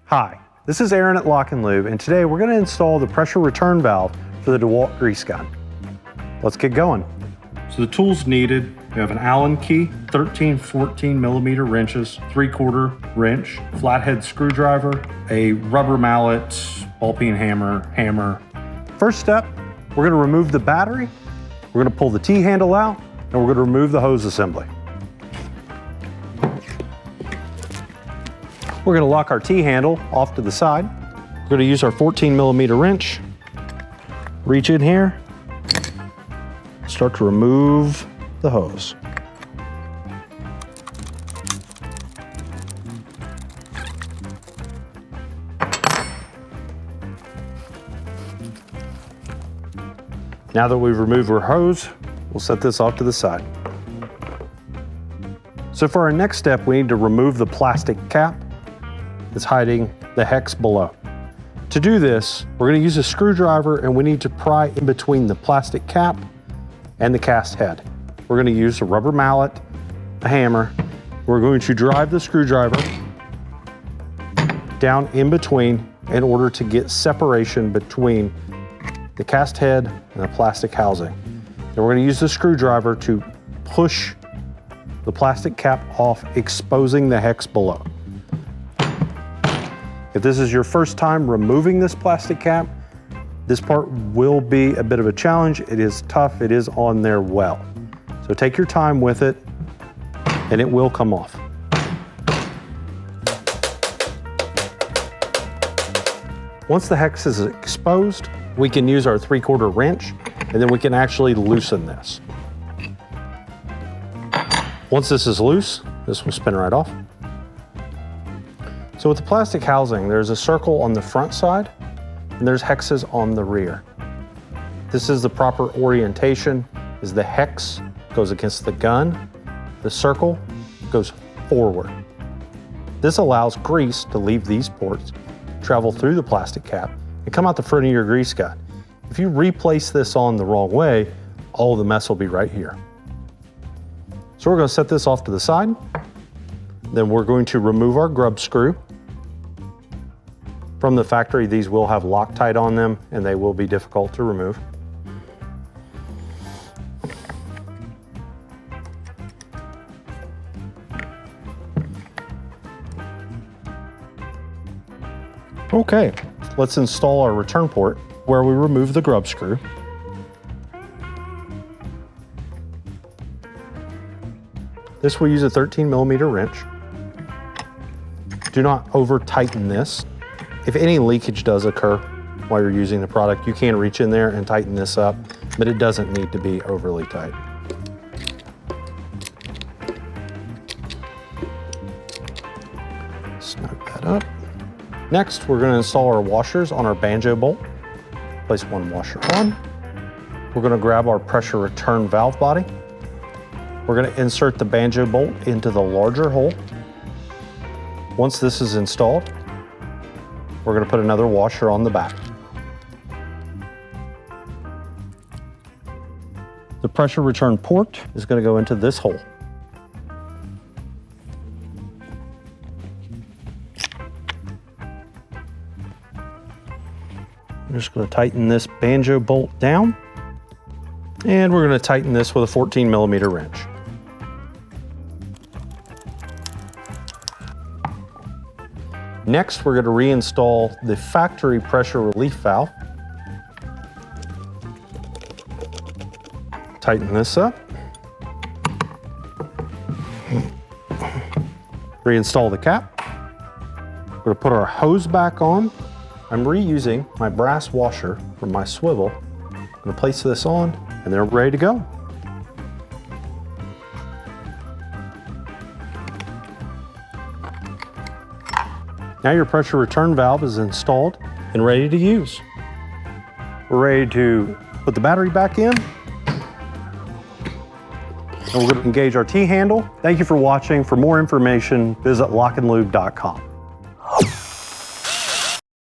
Hi, this is Aaron at LockNLube, and today we're going to install the pressure return valve for the DeWalt grease gun. Let's get going. So the tools needed, we have an Allen key, 13-14 millimeter wrenches, 3/4 wrench, flathead screwdriver, a rubber mallet, ball peen hammer. First step, we're going to remove the battery, we're going to pull the T-handle out, and we're going to remove the hose assembly. We're going to lock our T-handle off to the side. We're going to use our 14 millimeter wrench, reach in here, start to remove the hose. Now that we've removed our hose, we'll set this off to the side. So for our next step, we need to remove the plastic cap that's hiding the hex below. To do this, we're going to use a screwdriver and we need to pry in between the plastic cap and the cast head. We're going to use a rubber mallet, a hammer. We're going to drive the screwdriver down in between in order to get separation between the cast head and the plastic housing. Then we're going to use the screwdriver to push the plastic cap off, exposing the hex below. If this is your first time removing this plastic cap, this part will be a bit of a challenge. It is tough, it is on there well. So take your time with it and it will come off. Once the hex is exposed, we can use our 3/4 wrench and then we can actually loosen this. Once this is loose, this will spin right off. So with the plastic housing, there's a circle on the front side and there's hexes on the rear. This is the proper orientation, is the hex goes against the gun, the circle goes forward. This allows grease to leave these ports, travel through the plastic cap, and come out the front of your grease gun. If you replace this on the wrong way, all the mess will be right here. So we're going to set this off to the side. Then we're going to remove our grub screw. From the factory, these will have Loctite on them and they will be difficult to remove. Okay, let's install our return port where we remove the grub screw. This will use a 13 millimeter wrench. Do not over tighten this. If any leakage does occur while you're using the product, you can reach in there and tighten this up, but it doesn't need to be overly tight. Snug that up. Next, we're going to install our washers on our banjo bolt. Place one washer on. We're going to grab our pressure return valve body. We're going to insert the banjo bolt into the larger hole. Once this is installed, we're going to put another washer on the back. The pressure return port is going to go into this hole. I'm just going to tighten this banjo bolt down, and we're going to tighten this with a 14 millimeter wrench. Next, we're going to reinstall the factory pressure relief valve. Tighten this up. Reinstall the cap. We're going to put our hose back on. I'm reusing my brass washer from my swivel. I'm going to place this on and they're ready to go. Now your pressure return valve is installed and ready to use. We're ready to put the battery back in. And we're going to engage our T-handle. Thank you for watching. For more information, visit LockNLube.com.